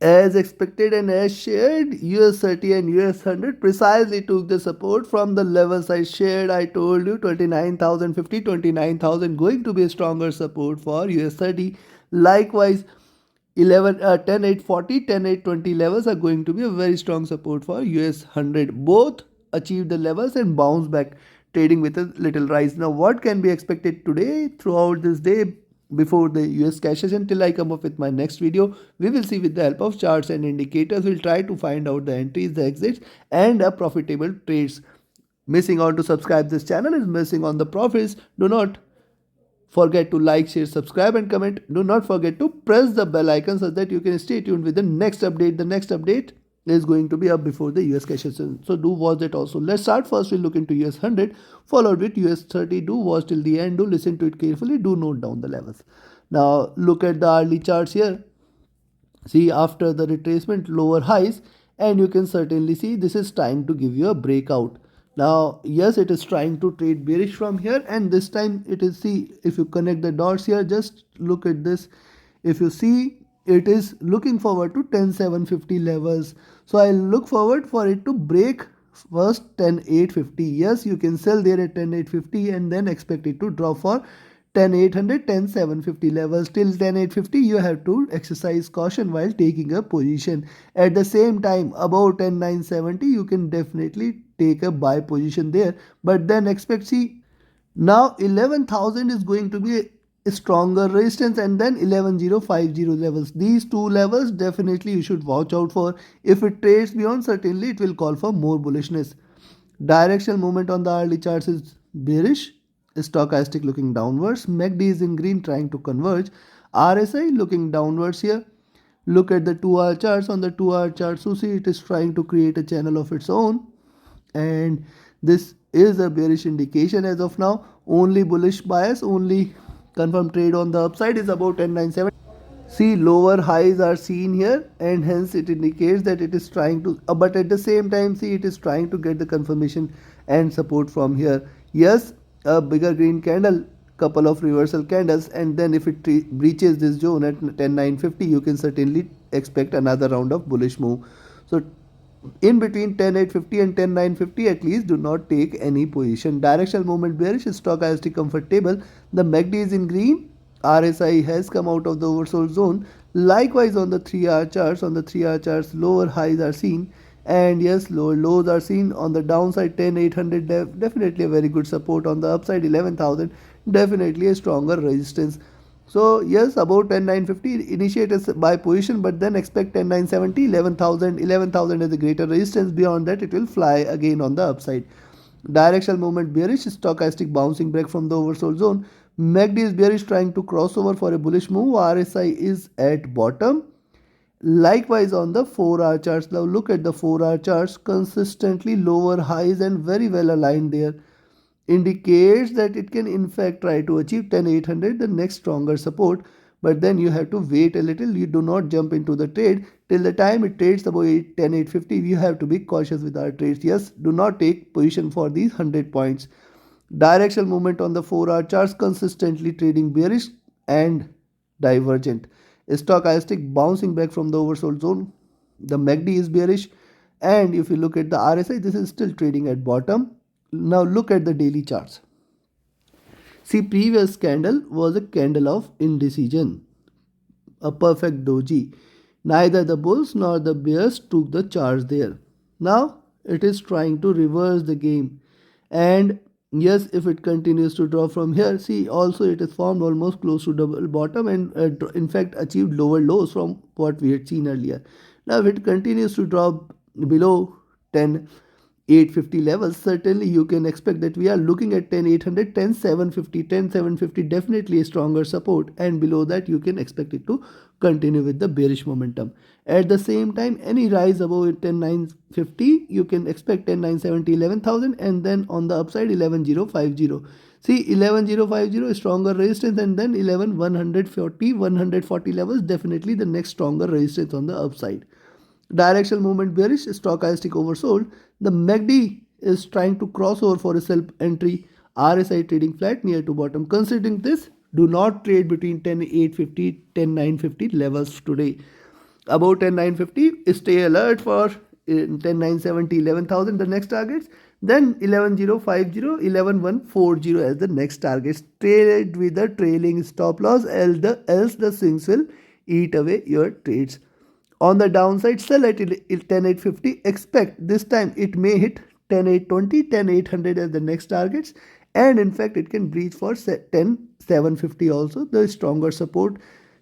As expected and as shared, US30 and US100 precisely took the support from the levels I shared. I told you 29,050, 29,000 going to be a stronger support for US30. Likewise, 10,840, 10,820 levels are going to be a very strong support for US100. Both achieved the levels and bounce back, trading with a little rise. Now, what can be expected today throughout this day before the US cash session till I come up with my next video? We will see with the help of charts and indicators. We'll try to find out the entries, the exits, and a profitable trades. Missing out to subscribe this channel is missing on the profits. Do not forget to like, share, subscribe and comment. Do not forget to press the bell icon so that you can stay tuned with the next update. The next update is going to be up before the US cash session. So do watch that also. Let's start first. We'll look into US100 followed with US30. Do watch till the end. Do listen to it carefully. Do note down the levels. Now look at the hourly charts here. See, after the retracement, lower highs, and you can certainly see this is trying to give you a breakout. Now yes, it is trying to trade bearish from here, and this time it is, see, if you connect the dots here, just look at this. If you see, it is looking forward to 10,750 levels. So I look forward for it to break first 10,850. Yes, you can sell there at 10,850 and then expect it to drop for 10,800, 10,750 levels. Till 10,850 you have to exercise caution while taking a position. At the same time, above 10,970 you can definitely take a buy position there, but then expect, see, now 11,000 is going to be a stronger resistance, and then 11,050 levels. These two levels definitely you should watch out for. If it trades beyond, certainly it will call for more bullishness. Directional movement on the hourly charts is bearish. Stochastic looking downwards. MACD is in green trying to converge. RSI looking downwards here. Look at the 2-hour charts. On the 2-hour charts, you see it is trying to create a channel of its own, and this is a bearish indication as of now. Only bullish bias, only confirmed trade on the upside is about 10,970. See, lower highs are seen here, and hence it indicates that it is trying to, but at the same time, see, it is trying to get the confirmation and support from here. Yes, a bigger green candle, couple of reversal candles, and then if it breaches this zone at 10,950, you can certainly expect another round of bullish move. So in between 10,850 and 10,950, at least do not take any position. Directional movement bearish, stochastic comfortable. The MACD is in green. RSI has come out of the oversold zone. Likewise on the 3-hour charts. On the 3-hour charts, lower highs are seen, and yes, lower lows are seen. On the downside, 10,800 definitely a very good support. On the upside, 11,000 definitely a stronger resistance. So yes, about 10,950 initiate a buy position, but then expect 10,970, 11,000. 11,000 is a greater resistance. Beyond that, it will fly again on the upside. Directional movement bearish, stochastic bouncing back from the oversold zone. MACD is bearish trying to cross over for a bullish move. RSI is at bottom. Likewise on the 4-hour charts. Now look at the 4-hour charts. Consistently lower highs and very well aligned there. Indicates that it can in fact try to achieve 10,800, the next stronger support, but then you have to wait a little. You do not jump into the trade till the time it trades above 10,850. You have to be cautious with our trades. Yes, do not take position for these 100 points. Directional movement on the 4-hour charts, consistently trading bearish and divergent. Stochastic bouncing back from the oversold zone. The MACD is bearish, and if you look at the RSI, this is still trading at bottom. Now look at the daily charts. See, previous candle was a candle of indecision, a perfect doji. Neither the bulls nor the bears took the charge there. Now it is trying to reverse the game, and yes, if it continues to drop from here, see, also it is formed almost close to double bottom, and in fact achieved lower lows from what we had seen earlier. Now if it continues to drop below 10,850 levels, certainly you can expect that we are looking at 10,800, 10,750, 10,750 definitely a stronger support, and below that you can expect it to continue with the bearish momentum. At the same time, any rise above 10,950, you can expect 10,970, 11,000, and then on the upside 11,050. See, 11,050 stronger resistance, and then 11,140, 140 levels definitely the next stronger resistance on the upside. Directional movement bearish, stochastic oversold. The MACD is trying to cross over for a sell entry. RSI trading flat near to bottom. Considering this, do not trade between 10,850, 10,950 levels today. about 10,950, stay alert for 10,970, 11,000 the next targets, then 11,050, 11,140 as the next targets. Trade with the trailing stop loss, else the swings will eat away your trades. On the downside, sell at 10,850, expect this time it may hit 10,820, 10,800 as the next targets, and in fact it can breach for 10,750 also, the stronger support.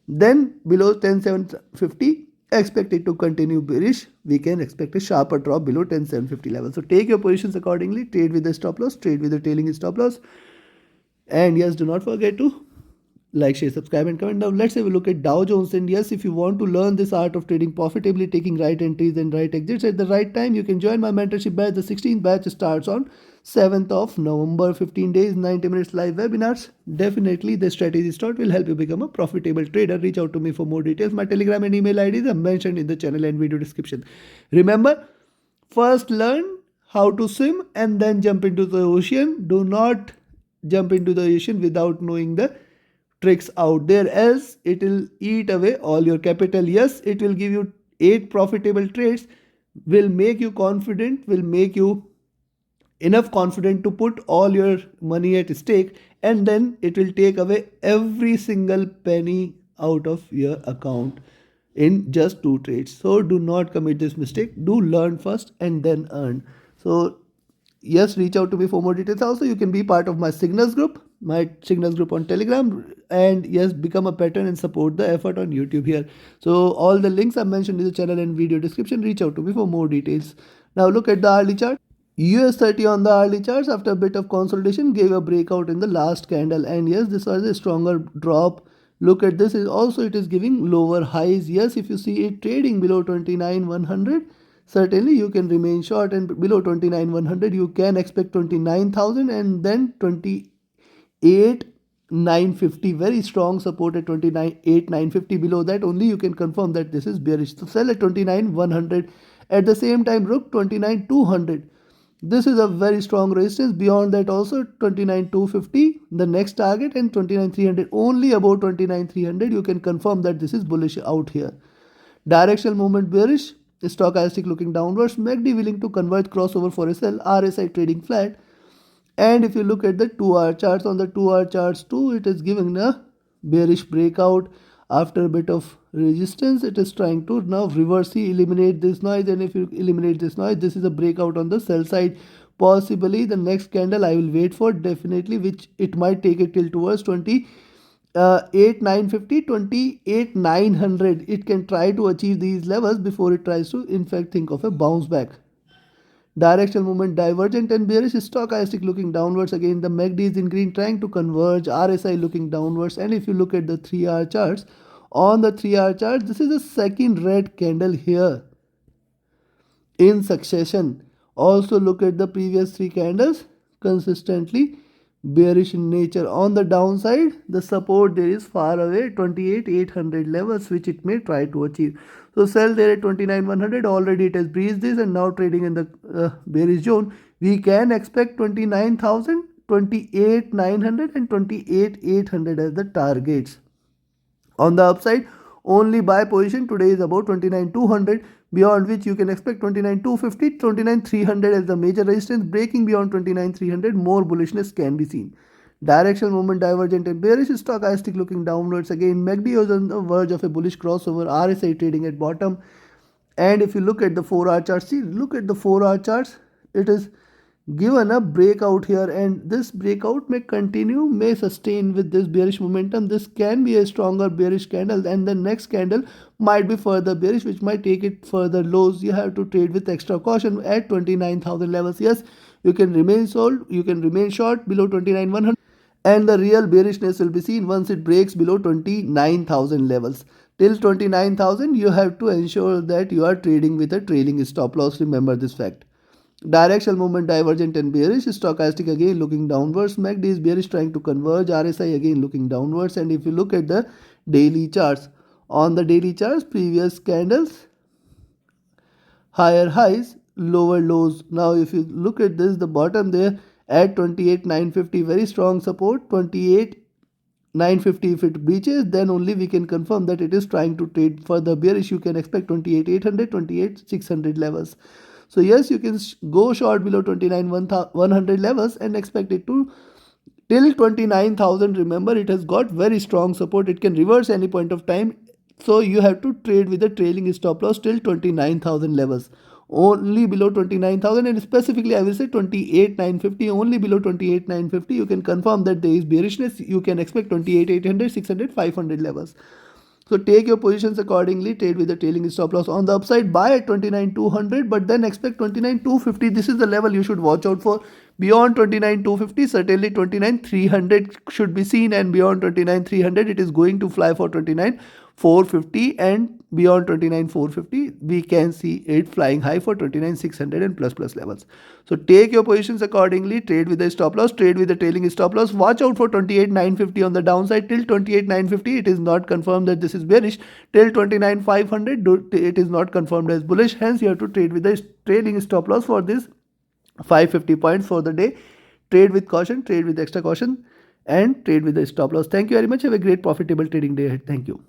Then below 10,750, expect it to continue bearish. We can expect a sharper drop below 10,750 level. So take your positions accordingly. Trade with the stop loss, trade with the trailing stop loss. And yes, do not forget to like, share, subscribe, and comment. Now let's have a look at Dow Jones. And yes, if you want to learn this art of trading profitably, taking right entries and right exits at the right time, you can join my mentorship batch. The 16th batch starts on 7th of November. 15 days, 90 minutes live webinars. Definitely the strategy start will help you become a profitable trader. Reach out to me for more details. My Telegram and email IDs are mentioned in the channel and video description. Remember, first learn how to swim and then jump into the ocean. Do not jump into the ocean without knowing the tricks out there, else it will eat away all your capital. Yes, it will give you 8 profitable trades, will make you confident, will make you enough confident to put all your money at stake, and then it will take away every single penny out of your account in just 2 trades. So do not commit this mistake. Do learn first and then earn. So yes, reach out to me for more details. Also, you can be part of my signals group on Telegram, and yes, become a patron and support the effort on YouTube here. So all the links are mentioned in the channel and video description. Reach out to me for more details. Now look at the hourly chart. US30 on the hourly charts, after a bit of consolidation, gave a breakout in the last candle, and yes, this was a stronger drop. Look at this, it is giving lower highs. Yes, if you see it trading below 29,100, certainly you can remain short, and below 29,100 you can expect 29,000 and then 28,950, very strong support at 29,850. Below that only you can confirm that this is bearish. So sell at 29,100. At the same time, Rook 29,200. This is a very strong resistance. Beyond that also 29,250 the next target, and 29,300. Only about 29,300 you can confirm that this is bullish out here. Directional movement bearish. Stochastic looking downwards. MACD willing to convert crossover for a sell. RSI trading flat. And if you look at the 2-hour charts, on the 2-hour charts too, it is giving a bearish breakout. After a bit of resistance, it is trying to now reverse, eliminate this noise, and if you eliminate this noise, this is a breakout on the sell side. Possibly the next candle I will wait for, definitely, which it might take it till towards 28,950, 28,900. It can try to achieve these levels before it tries to in fact think of a bounce back. Directional movement divergent and bearish. Stochastic looking downwards. Again, the MACD is in green trying to converge. RSI looking downwards. And if you look at the 3-hour charts, on the 3-hour chart, this is the second red candle here in succession. Also look at the previous 3 candles, consistently bearish in nature. On the downside, the support there is far away, 28,800 levels, which it may try to achieve. So sell there at 29,100. Already it has breached this and now trading in the bearish zone. We can expect 29,000, 28,900 and 28,800 as the targets. On the upside, only buy position today is about 29,200, beyond which you can expect 29,250, 29,300 as the major resistance. Breaking beyond 29,300, more bullishness can be seen. Directional movement divergent and bearish. Stochastic looking downwards. Again, MACD is on the verge of a bullish crossover. RSI trading at bottom. And if you look at the 4-hour charts, see, look at the 4-hour charts. It is given a breakout here, and this breakout may continue, may sustain with this bearish momentum. This can be a stronger bearish candle, and the next candle might be further bearish, which might take it further lows. You have to trade with extra caution at 29,000 levels. Yes, you can remain sold, you can remain short below 29,100, and the real bearishness will be seen once it breaks below 29,000 levels. Till 29,000 you have to ensure that you are trading with a trailing stop loss. Remember this fact. Directional movement divergent and bearish. Stochastic again looking downwards. MACD is bearish trying to converge. RSI again looking downwards. And if you look at the daily charts, on the daily charts, previous candles, higher highs, lower lows. Now if you look at this, the bottom there at 28,950, very strong support. 28 950 if it breaches, then only we can confirm that it is trying to trade further bearish. You can expect 28,800, 28,600 levels. So yes, you can go short below 29,100 levels and expect it to till 29,000. Remember, it has got very strong support. It can reverse any point of time. So you have to trade with a trailing stop loss till 29,000 levels. Only below 29,000, and specifically I will say 28,950. Only below 28,950 you can confirm that there is bearishness. You can expect 28,800, 600, 500 levels. So take your positions accordingly. Trade with the trailing stop loss. On the upside, buy at 29,200, but then expect 29,250. This is the level you should watch out for. Beyond 29,250, certainly 29,300 should be seen, and beyond 29,300, it is going to fly for 29,450, and beyond 29,450, we can see it flying high for 29,600 and plus levels. So take your positions accordingly. Trade with the stop loss. Trade with the trailing stop loss. Watch out for 28,950 on the downside. Till 28,950, it is not confirmed that this is bearish. Till 29,500, it is not confirmed as bullish. Hence, you have to trade with the trailing stop loss for this 550 points for the day. Trade with caution, trade with extra caution, and trade with the stop loss. Thank you very much. Have a great profitable trading day ahead. Thank you.